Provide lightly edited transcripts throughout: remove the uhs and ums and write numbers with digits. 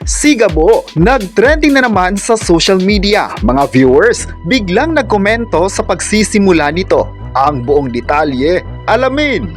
Sigabo, nag-trending na naman sa social media. Mga viewers, biglang nagkomento sa pagsisimula nito. Ang buong detalye, alamin!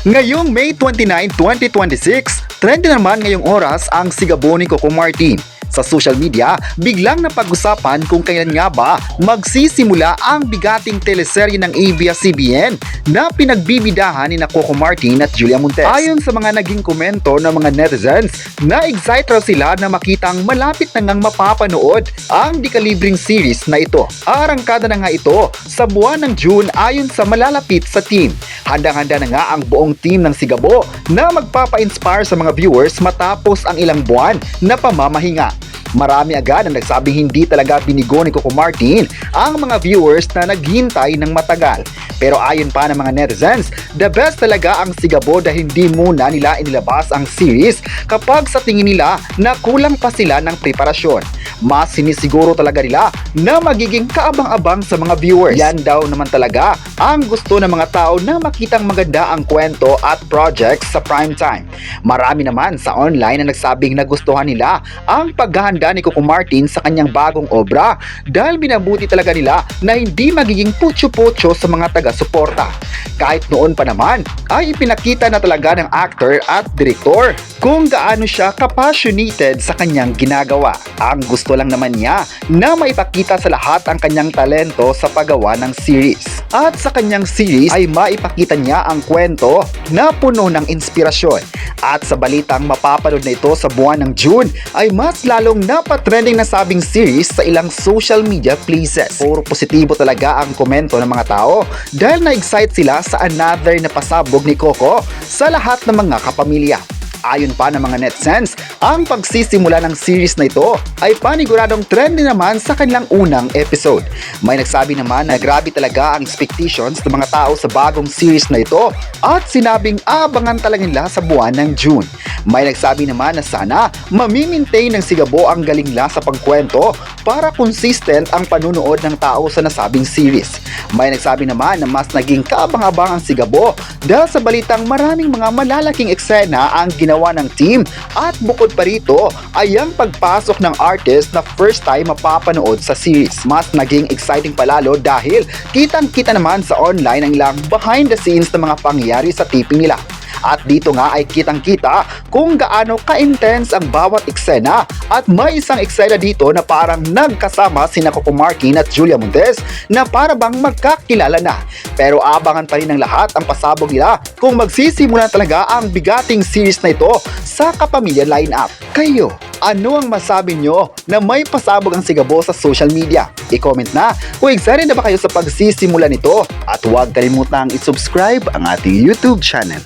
Ngayong May 29, 2026, trending naman ngayong oras ang sigabo ni Coco Martin. Sa social media, biglang napag-usapan kung kailan nga ba magsisimula ang bigating teleserye ng ABS-CBN na pinagbibidahan ni Coco Martin at Julia Montes. Ayon sa mga naging komento ng mga netizens, na-excite raw sila na makitang malapit na ngang mapapanood ang dekalibreng series na ito. Arangkada na nga ito sa buwan ng June ayon sa malalapit sa team. Handang-handa na nga ang buong team ng Sigabo na magpapa-inspire sa mga viewers matapos ang ilang buwan na pamamahinga. Marami agad ang nagsabing hindi talaga binigo ni Coco Martin ang mga viewers na naghintay ng matagal. Pero ayon pa ng mga netizens, the best talaga ang Sigabo dahil hindi muna nila inilabas ang series kapag sa tingin nila na kulang pa sila ng preparasyon. Mas sinisiguro talaga nila na magiging kaabang-abang sa mga viewers. Yan daw naman talaga ang gusto ng mga tao na makitang maganda ang kwento at projects sa primetime. Marami naman sa online na nagsabing nagustuhan nila ang paghahanda ni Coco Martin sa kanyang bagong obra dahil binabuti talaga nila na hindi magiging putyo-putyo sa mga taga-suporta. Kahit noon pa naman ay ipinakita na talaga ng actor at direktor kung gaano siya kapassionated sa kanyang ginagawa. Ang gusto lang naman niya na maipakita sa lahat ang kanyang talento sa paggawa ng series. At sa kanyang series ay maipakita niya ang kwento na puno ng inspirasyon. At sa balitang mapapanood na ito sa buwan ng June ay mas lalong napatrending na sabing series sa ilang social media places. Puro positibo talaga ang komento ng mga tao dahil na-excite sila sa another na pasabog ni Coco sa lahat ng mga kapamilya. Ayon pa ng mga netizens, ang pagsisimula ng series na ito ay paniguradong trending naman sa kanilang unang episode. May nagsabi naman na grabe talaga ang expectations ng mga tao sa bagong series na ito at sinabing abangan talaga nila sa buwan ng June. May nagsabi naman na sana mamimaintain ng Sigabo ang galing nila sa pagkwento para consistent ang panunood ng tao sa nasabing series. May nagsabi naman na mas naging kaabang-abang ang Sigabo dahil sa balitang maraming mga malalaking eksena ang ginawa ng team at bukod pa rito ay ang pagpasok ng artist na first time mapapanood sa series. Mas naging exciting palalo dahil kitang-kita naman sa online ang ilang behind the scenes na mga pangyayari sa taping nila. At dito nga ay kitang-kita kung gaano ka-intense ang bawat eksena at may isang eksena dito na parang nagkasama sina Coco Martin at Julia Montes na para bang magkakilala na. Pero abangan pa rin ng lahat ang pasabog nila kung magsisimula talaga ang bigating series na ito sa Kapamilya lineup. Kayo, ano ang masabi nyo na may pasabog ang Sigabo sa social media? I-comment na kung excited na ba kayo sa pagsisimula nito at huwag kalimutang i-subscribe ang ating YouTube channel.